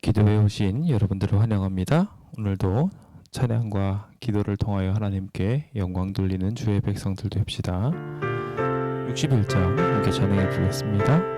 기도에 오신 여러분들을 환영합니다. 오늘도 찬양과 기도를 통하여 하나님께 영광 돌리는 주의 백성들 됩시다. 61장 함께 찬양해 보겠습니다.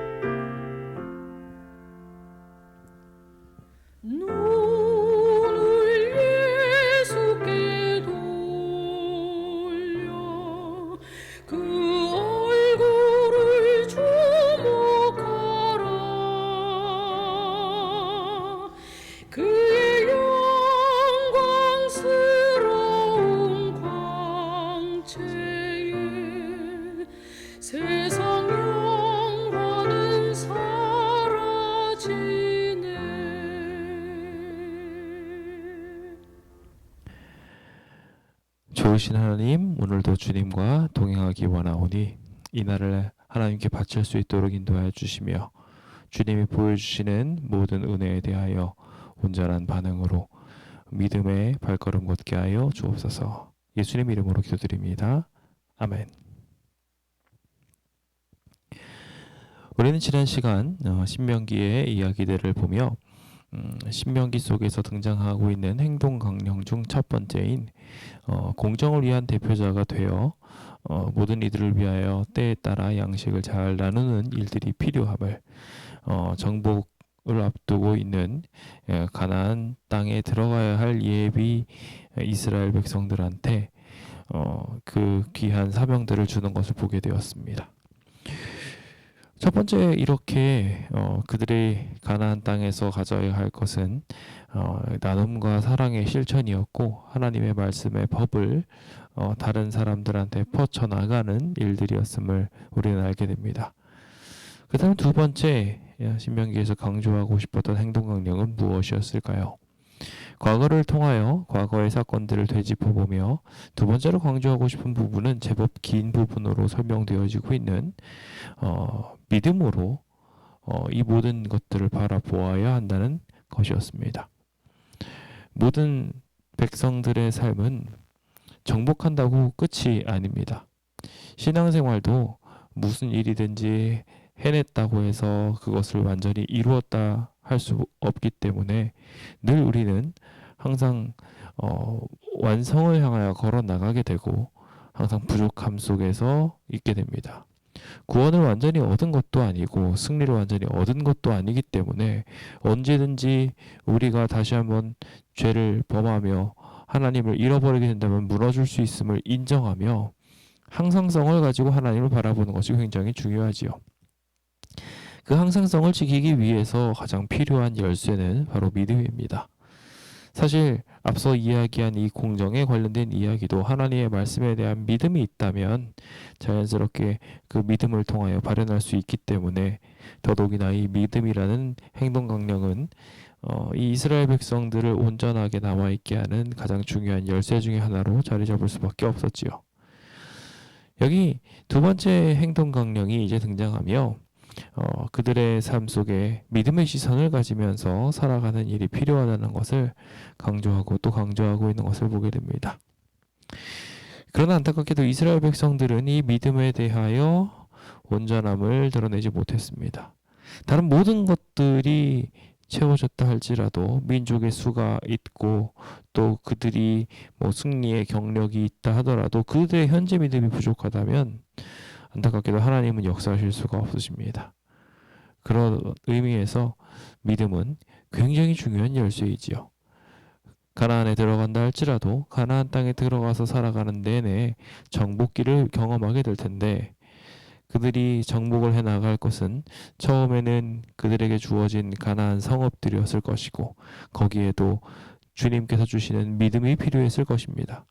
좋으신 하나님, 오늘도 주님과 동행하기 원하오니 이 날을 하나님께 바칠 수 있도록 인도하여 주시며 주님이 보여주시는 모든 은혜에 대하여 온전한 반응으로 믿음의 발걸음 걷게 하여 주옵소서. 예수님 이름으로 기도드립니다. 아멘. 우리는 지난 시간 신명기의 이야기들을 보며 신명기 속에서 등장하고 있는 행동 강령 중 첫 번째인 공정을 위한 대표자가 되어 모든 이들을 위하여 때에 따라 양식을 잘 나누는 일들이 필요함을, 정복을 앞두고 있는 가나안 땅에 들어가야 할 예비 이스라엘 백성들한테 그 귀한 사명들을 주는 것을 보게 되었습니다. 첫 번째, 이렇게 그들이 가나안 땅에서 가져야 할 것은 나눔과 사랑의 실천이었고 하나님의 말씀의 법을 다른 사람들한테 퍼쳐나가는 일들이었음을 우리는 알게 됩니다. 그 다음 두 번째, 신명기에서 강조하고 싶었던 행동강령은 무엇이었을까요? 과거를 통하여 과거의 사건들을 되짚어보며 두 번째로 강조하고 싶은 부분은 제법 긴 부분으로 설명되어지고 있는 믿음으로 이 모든 것들을 바라보아야 한다는 것이었습니다. 모든 백성들의 삶은 정복한다고 끝이 아닙니다. 신앙생활도 무슨 일이든지 해냈다고 해서 그것을 완전히 이루었다 할 수 없기 때문에 늘 우리는 항상 완성을 향하여 걸어 나가게 되고 항상 부족함 속에서 있게 됩니다. 구원을 완전히 얻은 것도 아니고 승리를 완전히 얻은 것도 아니기 때문에 언제든지 우리가 다시 한번 죄를 범하며 하나님을 잃어버리게 된다면 무너질 수 있음을 인정하며 항상성을 가지고 하나님을 바라보는 것이 굉장히 중요하지요. 그 항상성을 지키기 위해서 가장 필요한 열쇠는 바로 믿음입니다. 사실 앞서 이야기한 이 공정에 관련된 이야기도 하나님의 말씀에 대한 믿음이 있다면 자연스럽게 그 믿음을 통하여 발현할 수 있기 때문에 더더욱이나 이 믿음이라는 행동강령은 이 이스라엘 백성들을 온전하게 남아있게 하는 가장 중요한 열쇠 중에 하나로 자리 잡을 수밖에 없었지요. 여기 두 번째 행동강령이 이제 등장하며 그들의 삶 속에 믿음의 시선을 가지면서 살아가는 일이 필요하다는 것을 강조하고 또 강조하고 있는 것을 보게 됩니다. 그러나 안타깝게도 이스라엘 백성들은 이 믿음에 대하여 온전함을 드러내지 못했습니다. 다른 모든 것들이 채워졌다 할지라도 민족의 수가 있고 또 그들이 승리의 경력이 있다 하더라도 그들의 현재 믿음이 부족하다면 안타깝게도 하나님은 역사하실 수가 없으십니다. 그런 의미에서 믿음은 굉장히 중요한 열쇠이지요. 가나안에 들어간다 할지라도 가나안 땅에 들어가서 살아가는 내내 정복기를 경험하게 될 텐데 그들이 정복을 해나갈 것은 처음에는 그들에게 주어진 가나안 성읍들이었을 것이고 거기에도 주님께서 주시는 믿음이 필요했을 것입니다.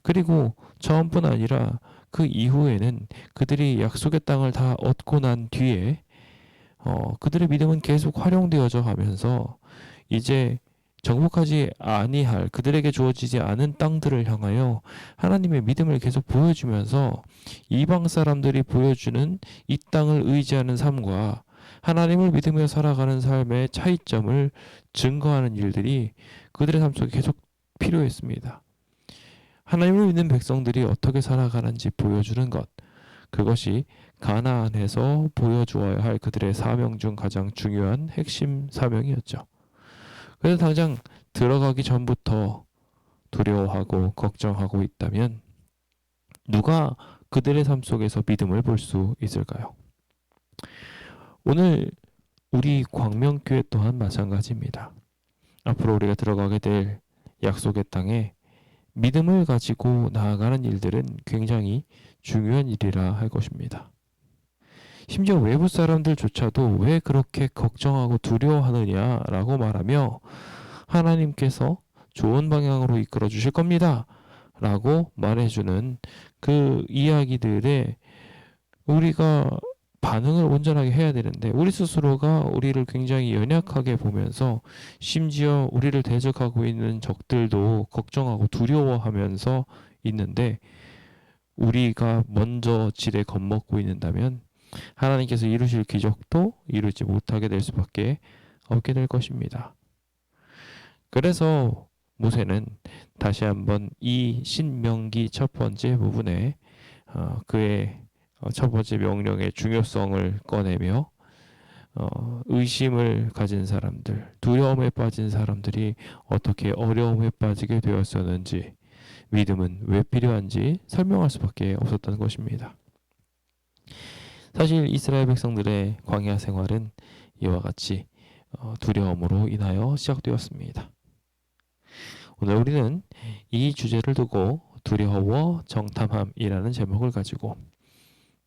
그리고 처음뿐 아니라 그 이후에는 그들이 약속의 땅을 다 얻고 난 뒤에 그들의 믿음은 계속 활용되어져 가면서 이제 정복하지 아니할 그들에게 주어지지 않은 땅들을 향하여 하나님의 믿음을 계속 보여주면서 이방 사람들이 보여주는 이 땅을 의지하는 삶과 하나님을 믿으며 살아가는 삶의 차이점을 증거하는 일들이 그들의 삶 속에 계속 필요했습니다. 하나님을 믿는 백성들이 어떻게 살아가는지 보여주는 것, 그것이 가나안에서 보여주어야 할 그들의 사명 중 가장 중요한 핵심 사명이었죠. 그래서 당장 들어가기 전부터 두려워하고 걱정하고 있다면 누가 그들의 삶 속에서 믿음을 볼 수 있을까요? 오늘 우리 광명교회 또한 마찬가지입니다. 앞으로 우리가 들어가게 될 약속의 땅에 믿음을 가지고 나아가는 일들은 굉장히 중요한 일이라 할 것입니다. 심지어 외부 사람들조차도 왜 그렇게 걱정하고 두려워하느냐라고 말하며 하나님께서 좋은 방향으로 이끌어 주실 겁니다 라고 말해주는 그 이야기들에 우리가 반응을 온전하게 해야 되는데 우리 스스로가 우리를 굉장히 연약하게 보면서 심지어 우리를 대적하고 있는 적들도 걱정하고 두려워하면서 있는데 우리가 먼저 지레 겁먹고 있는다면 하나님께서 이루실 기적도 이루지 못하게 될 수밖에 없게 될 것입니다. 그래서 모세는 다시 한번 이 신명기 첫 번째 부분에 그의 첫 번째 명령의 중요성을 꺼내며 의심을 가진 사람들, 두려움에 빠진 사람들이 어떻게 어려움에 빠지게 되었었는지, 믿음은 왜 필요한지 설명할 수밖에 없었던 것입니다. 사실 이스라엘 백성들의 광야 생활은 이와 같이 두려움으로 인하여 시작되었습니다. 오늘 우리는 이 주제를 두고 두려워 정탐함이라는 제목을 가지고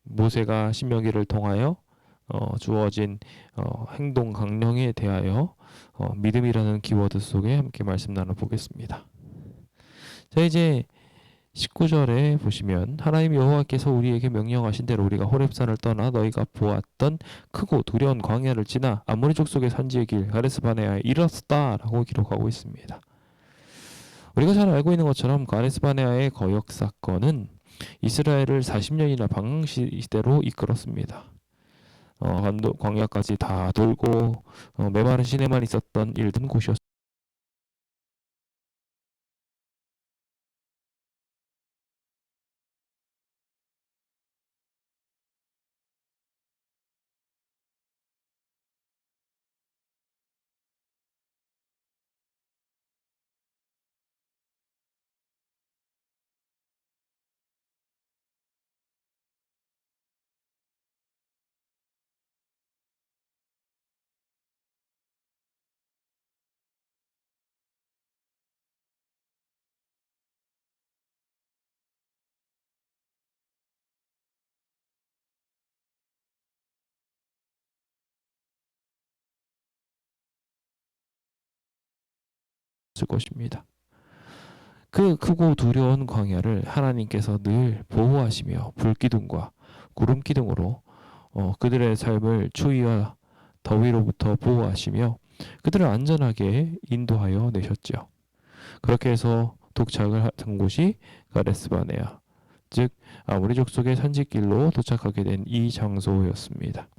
모세가 신명기를 통하여 주어진 행동 강령에 대하여 믿음이라는 키워드 속에 함께 말씀 나눠보겠습니다. 자, 이제 19절에 보시면 하나님 여호와께서 우리에게 명령하신 대로 우리가 호렙산을 떠나 너희가 보았던 크고 두려운 광야를 지나 아모리 족속의 산지의 길 가데스 바네아에 이르렀다라고 기록하고 있습니다. 우리가 잘 알고 있는 것처럼 가데스 바네아의 거역 사건은 이스라엘을 40년이나 방황시대로 이끌었습니다. 광야까지 다 돌고 메마른 시내만 있었던 일든 곳이었습니다. 것입니다. 그 크고 두려운 광야를 하나님께서 늘 보호하시며 불기둥과 구름기둥으로 그들의 삶을 추위와 더위로부터 보호하시며 그들을 안전하게 인도하여 내셨죠. 그렇게 해서 도착을 한 곳이 가데스 바네아, 즉 아모리 족속의 산지길로 도착하게 된 이 장소였습니다.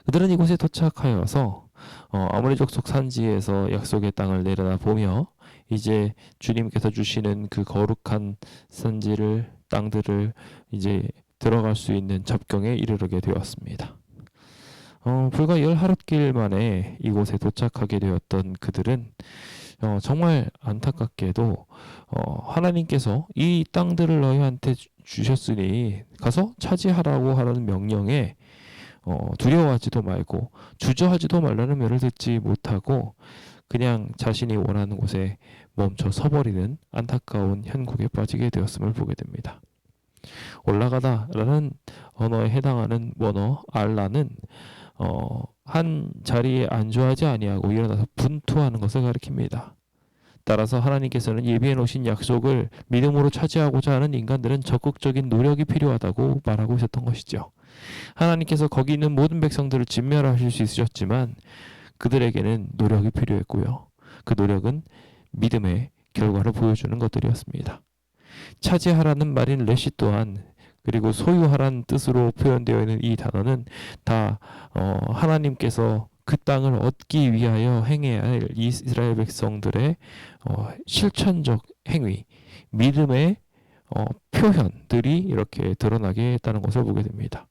그들은 이곳에 도착하여서 아모리 족속 산지에서 약속의 땅을 내려다보며 이제 주님께서 주시는 그 거룩한 산지를 땅들을 이제 들어갈 수 있는 접경에 이르게 되었습니다. 불과 10하룻길 만에 이곳에 도착하게 되었던 그들은 정말 안타깝게도 하나님께서 이 땅들을 너희한테 주셨으니 가서 차지하라고 하는 명령에 두려워하지도 말고 주저하지도 말라는 말을 듣지 못하고 그냥 자신이 원하는 곳에 멈춰 서버리는 안타까운 현국에 빠지게 되었음을 보게 됩니다. 올라가다라는 언어에 해당하는 원어 알라는 한 자리에 안주하지 아니하고 일어나서 분투하는 것을 가리킵니다. 따라서 하나님께서는 예비해 놓으신 약속을 믿음으로 차지하고자 하는 인간들은 적극적인 노력이 필요하다고 말하고 있었던 것이죠. 하나님께서 거기 있는 모든 백성들을 진멸하실 수 있으셨지만 그들에게는 노력이 필요했고요. 그 노력은 믿음의 결과를 보여주는 것들이었습니다. 차지하라는 말인 레시 또한 그리고 소유하라는 뜻으로 표현되어 있는 이 단어는 다 하나님께서 그 땅을 얻기 위하여 행해야 할 이스라엘 백성들의 실천적 행위, 믿음의 표현들이 이렇게 드러나게 했다는 것을 보게 됩니다.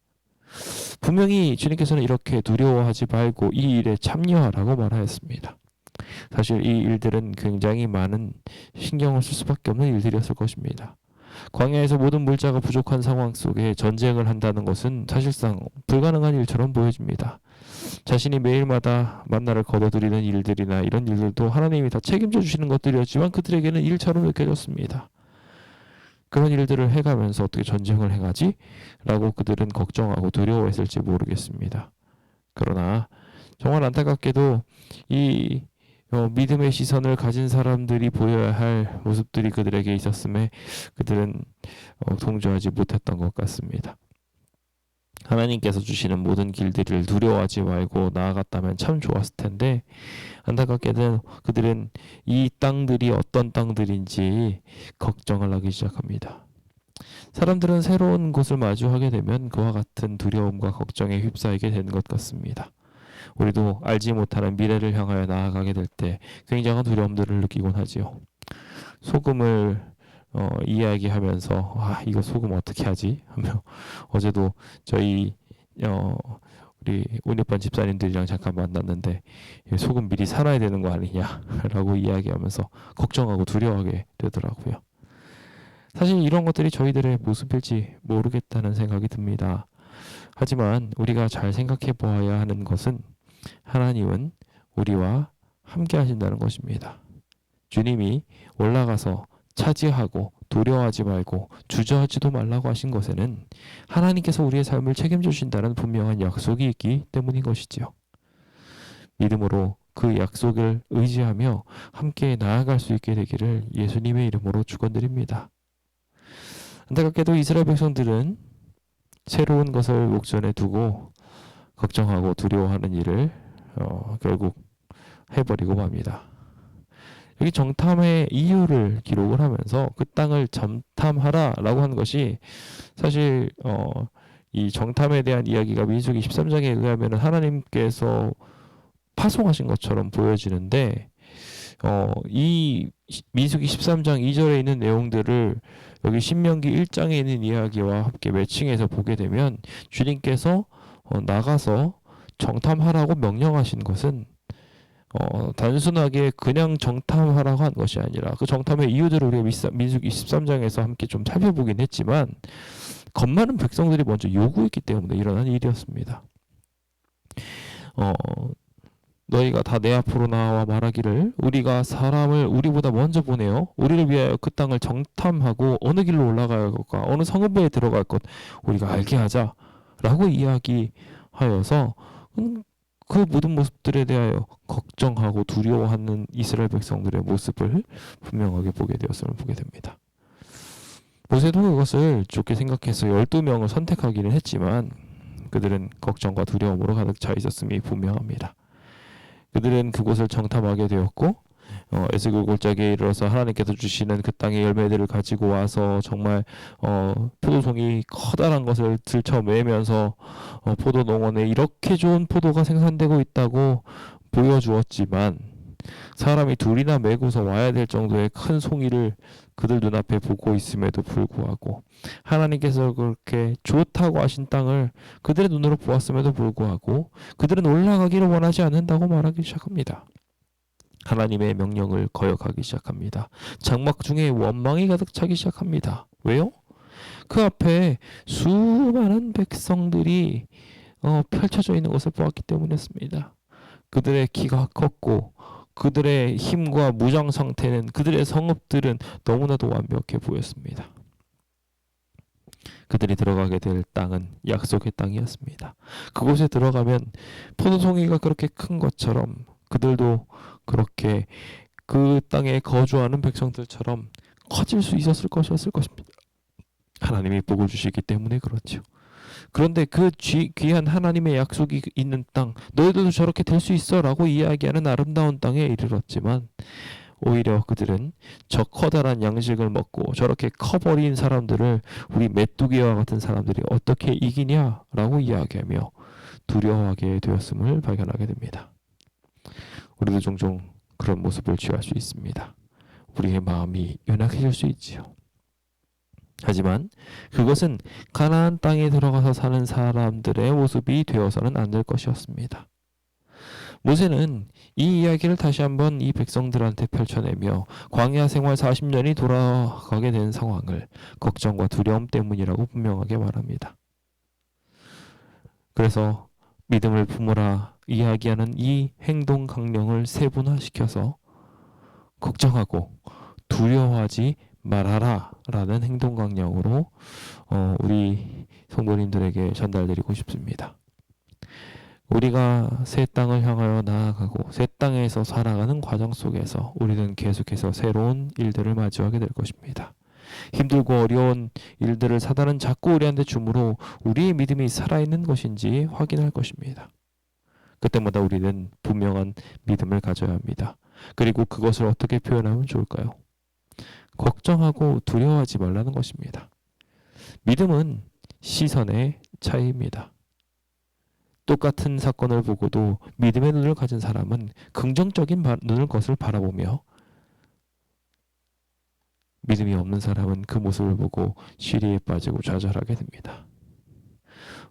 분명히 주님께서는 이렇게 두려워하지 말고 이 일에 참여하라고 말하였습니다. 사실 이 일들은 굉장히 많은 신경을 쓸 수밖에 없는 일들이었을 것입니다. 광야에서 모든 물자가 부족한 상황 속에 전쟁을 한다는 것은 사실상 불가능한 일처럼 보여집니다. 자신이 매일마다 만나를 거둬들이는 일들이나 이런 일들도 하나님이 다 책임져 주시는 것들이었지만 그들에게는 일처럼 느껴졌습니다. 그런 일들을 해가면서 어떻게 전쟁을 해가지? 라고 그들은 걱정하고 두려워했을지 모르겠습니다. 그러나 정말 안타깝게도 이 믿음의 시선을 가진 사람들이 보여야 할 모습들이 그들에게 있었음에 그들은 동조하지 못했던 것 같습니다. 하나님께서 주시는 모든 길들을 두려워하지 말고 나아갔다면 참 좋았을 텐데 안타깝게도 그들은 이 땅들이 어떤 땅들인지 걱정을 하기 시작합니다. 사람들은 새로운 곳을 마주하게 되면 그와 같은 두려움과 걱정에 휩싸이게 되는 것 같습니다. 우리도 알지 못하는 미래를 향하여 나아가게 될 때 굉장한 두려움들을 느끼곤 하지요. 소금을 이야기하면서 이거 소금 어떻게 하지? 하며 어제도 저희 우리 운이반 집사님들이랑 잠깐 만났는데 소금 미리 사놔야 되는 거 아니냐라고 이야기하면서 걱정하고 두려워하게 되더라고요. 사실 이런 것들이 저희들의 모습일지 모르겠다는 생각이 듭니다. 하지만 우리가 잘 생각해 보아야 하는 것은 하나님은 우리와 함께 하신다는 것입니다. 주님이 올라가서 차지하고 두려워하지 말고 주저하지도 말라고 하신 것에는 하나님께서 우리의 삶을 책임져 주신다는 분명한 약속이 있기 때문인 것이지요. 믿음으로 그 약속을 의지하며 함께 나아갈 수 있게 되기를 예수님의 이름으로 축원드립니다. 안타깝게도 이스라엘 백성들은 새로운 것을 목전에 두고 걱정하고 두려워하는 일을 결국 해버리고 맙니다. 여기 정탐의 이유를 기록을 하면서 그 땅을 정탐하라라고 하는 것이 사실 이 정탐에 대한 이야기가 민수기 13장에 의하면 하나님께서 파송하신 것처럼 보여지는데 이 민수기 13장 2절에 있는 내용들을 여기 신명기 1장에 있는 이야기와 함께 매칭해서 보게 되면 주님께서 나가서 정탐하라고 명령하신 것은 단순하게 그냥 정탐하라고 한 것이 아니라 그 정탐의 이유들을 우리가 민수기 23장에서 함께 좀 살펴보긴 했지만 겁 많은 백성들이 먼저 요구했기 때문에 일어난 일이었습니다. 너희가 다 내 앞으로 나와 말하기를 우리가 사람을 우리보다 먼저 보내어 우리를 위하여 그 땅을 정탐하고 어느 길로 올라가야 할 것과 어느 성읍에 들어갈 것 우리가 알게 하자 라고 이야기하여서 그 모든 모습들에 대하여 걱정하고 두려워하는 이스라엘 백성들의 모습을 분명하게 보게 되었음을 보게 됩니다. 모세도 그것을 좋게 생각해서 12명을 선택하기는 했지만 그들은 걱정과 두려움으로 가득 차 있었음이 분명합니다. 그들은 그곳을 정탐하게 되었고 에스겔 골짜기에 이르러서 하나님께서 주시는 그 땅의 열매들을 가지고 와서 정말 포도송이 커다란 것을 들쳐매면서 포도 농원에 이렇게 좋은 포도가 생산되고 있다고 보여주었지만 사람이 둘이나 메고서 와야 될 정도의 큰 송이를 그들 눈앞에 보고 있음에도 불구하고 하나님께서 그렇게 좋다고 하신 땅을 그들의 눈으로 보았음에도 불구하고 그들은 올라가기를 원하지 않는다고 말하기 시작합니다. 하나님의 명령을 거역하기 시작합니다. 장막 중에 원망이 가득 차기 시작합니다. 왜요? 그 앞에 수많은 백성들이 펼쳐져 있는 것을 보았기 때문이었습니다. 그들의 키가 컸고 그들의 힘과 무장 상태는 그들의 성읍들은 너무나도 완벽해 보였습니다. 그들이 들어가게 될 땅은 약속의 땅이었습니다. 그곳에 들어가면 포도송이가 그렇게 큰 것처럼 그들도 그렇게 그 땅에 거주하는 백성들처럼 커질 수 있었을 것이었을 것입니다. 하나님이 복을 주시기 때문에 그렇죠. 그런데 그 귀한 하나님의 약속이 있는 땅, 너희들도 저렇게 될 수 있어 라고 이야기하는 아름다운 땅에 이르렀지만 오히려 그들은 저 커다란 양식을 먹고 저렇게 커버린 사람들을 우리 메뚜기와 같은 사람들이 어떻게 이기냐라고 이야기하며 두려워하게 되었음을 발견하게 됩니다. 우리도 종종 그런 모습을 취할 수 있습니다. 우리의 마음이 연약해질 수 있지요. 하지만 그것은 가나안 땅에 들어가서 사는 사람들의 모습이 되어서는 안 될 것이었습니다. 모세는 이 이야기를 다시 한번 이 백성들한테 펼쳐내며 광야 생활 40년이 돌아가게 된 상황을 걱정과 두려움 때문이라고 분명하게 말합니다. 그래서 믿음을 품으라 이야기하는 이 행동 강령을 세분화시켜서 걱정하고 두려워하지 말아라 라는 행동 강령으로 우리 성도님들에게 전달드리고 싶습니다. 우리가 새 땅을 향하여 나아가고 새 땅에서 살아가는 과정 속에서 우리는 계속해서 새로운 일들을 마주하게 될 것입니다. 힘들고 어려운 일들을 사단은 자꾸 우리한테 주므로 우리의 믿음이 살아있는 것인지 확인할 것입니다. 그때마다 우리는 분명한 믿음을 가져야 합니다. 그리고 그것을 어떻게 표현하면 좋을까요? 걱정하고 두려워하지 말라는 것입니다. 믿음은 시선의 차이입니다. 똑같은 사건을 보고도 믿음의 눈을 가진 사람은 긍정적인 눈을 것을 바라보며 믿음이 없는 사람은 그 모습을 보고 시리에 빠지고 좌절하게 됩니다.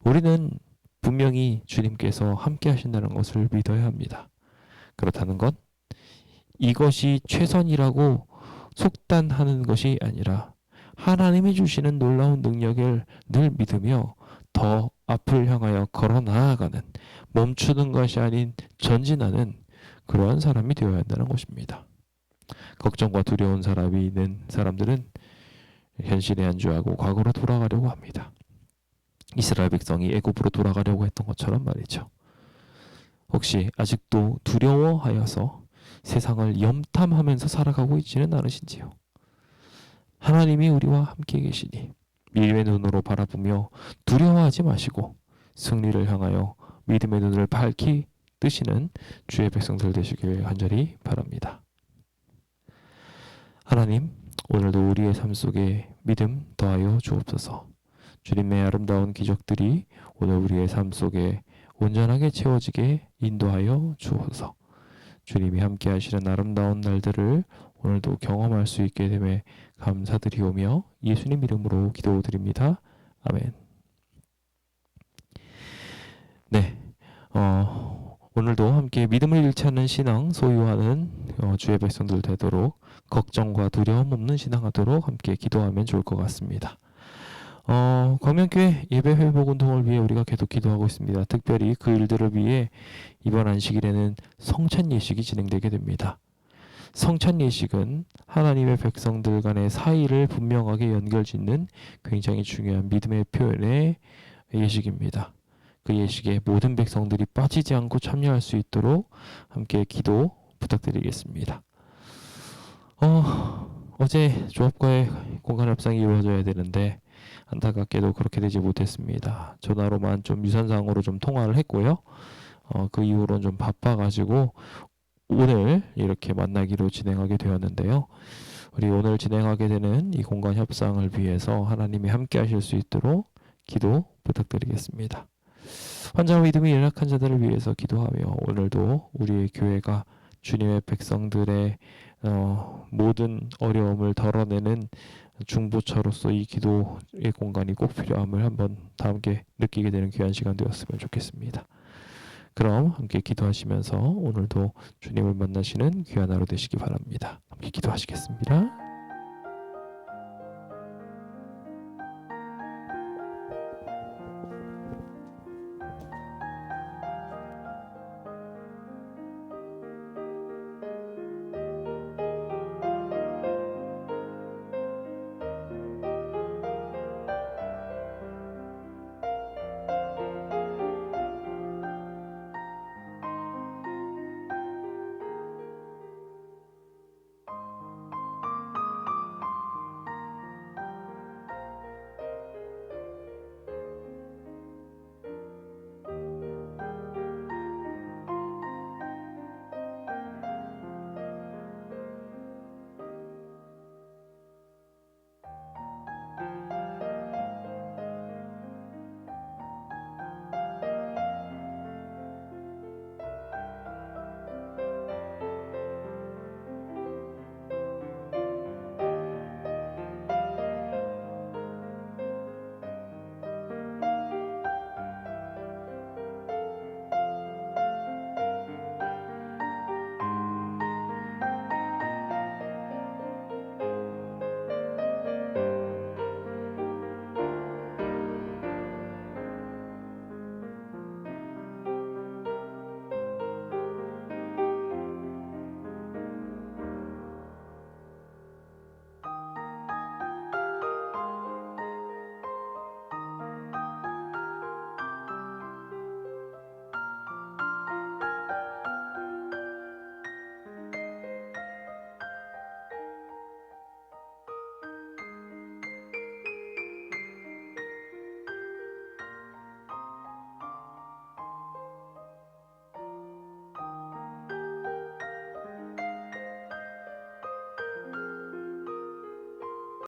우리는 분명히 주님께서 함께 하신다는 것을 믿어야 합니다. 그렇다는 것, 이것이 최선이라고 속단하는 것이 아니라 하나님이 주시는 놀라운 능력을 늘 믿으며 더 앞을 향하여 걸어 나아가는, 멈추는 것이 아닌 전진하는 그러한 사람이 되어야 한다는 것입니다. 걱정과 두려운 사람이 있는 사람들은 현실에 안주하고 과거로 돌아가려고 합니다. 이스라엘 백성이 애굽으로 돌아가려고 했던 것처럼 말이죠. 혹시 아직도 두려워하여서 세상을 염탐하면서 살아가고 있지는 않으신지요? 하나님이 우리와 함께 계시니 믿음의 눈으로 바라보며 두려워하지 마시고 승리를 향하여 믿음의 눈을 밝히 뜨시는 주의 백성들 되시길 간절히 바랍니다. 하나님, 오늘도 우리의 삶 속에 믿음 더하여 주옵소서. 주님의 아름다운 기적들이 오늘 우리의 삶 속에 온전하게 채워지게 인도하여 주옵소서. 주님이 함께 하시는 아름다운 날들을 오늘도 경험할 수 있게 됨에 감사드리오며 예수님 이름으로 기도드립니다. 아멘. 네, 오늘도 함께 믿음을 잃지 않는 신앙 소유하는 주의 백성들 되도록 걱정과 두려움 없는 신앙하도록 함께 기도하면 좋을 것 같습니다. 광명교회 예배 회복 운동을 위해 우리가 계속 기도하고 있습니다. 특별히 그 일들을 위해 이번 안식일에는 성찬 예식이 진행되게 됩니다. 성찬 예식은 하나님의 백성들 간의 사이를 분명하게 연결짓는 굉장히 중요한 믿음의 표현의 예식입니다. 그 예식에 모든 백성들이 빠지지 않고 참여할 수 있도록 함께 기도 부탁드리겠습니다. 어제 조합과의 공간 협상이 이루어져야 되는데 안타깝게도 그렇게 되지 못했습니다. 전화로만 좀 유선상으로 좀 통화를 했고요. 그 이후로는 좀 바빠가지고 오늘 이렇게 만나기로 진행하게 되었는데요. 우리 오늘 진행하게 되는 이 공간 협상을 위해서 하나님이 함께 하실 수 있도록 기도 부탁드리겠습니다. 환자와 믿음이 연약한 자들을 위해서 기도하며 오늘도 우리의 교회가 주님의 백성들의 모든 어려움을 덜어내는 중보차로서 이 기도의 공간이 꼭 필요함을 한번 다 함께 느끼게 되는 귀한 시간 되었으면 좋겠습니다. 그럼 함께 기도하시면서 오늘도 주님을 만나시는 귀한 하루 되시기 바랍니다. 함께 기도하시겠습니다.